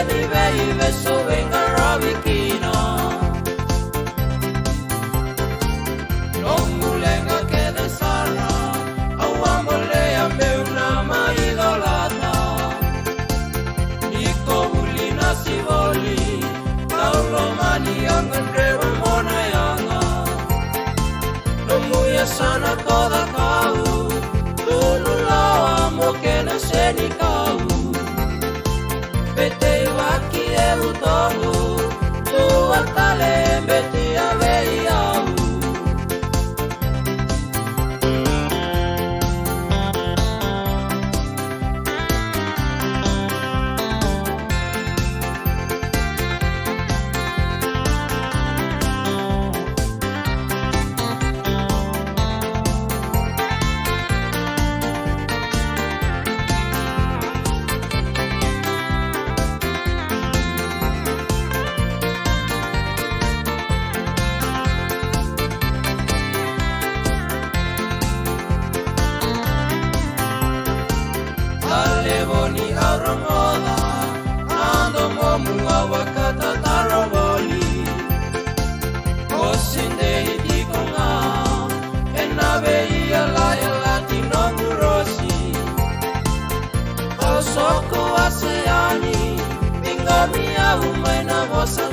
ni vei verso venga rabikina non mulenga che de sarra awamole ambeuna maidolata iko bulina sivoli kaulo mani angandrewa mona yanga nomuya sana koda kau tunu lawa mokena seni kau Bete waki e utongu, tua tale beti a veiau. Alevoni aromoda, ando momu awakata tarovoli. Osinde idikonga, ena Veiyalayalati nomurosi. Osoko aseani, ingami aumena vosa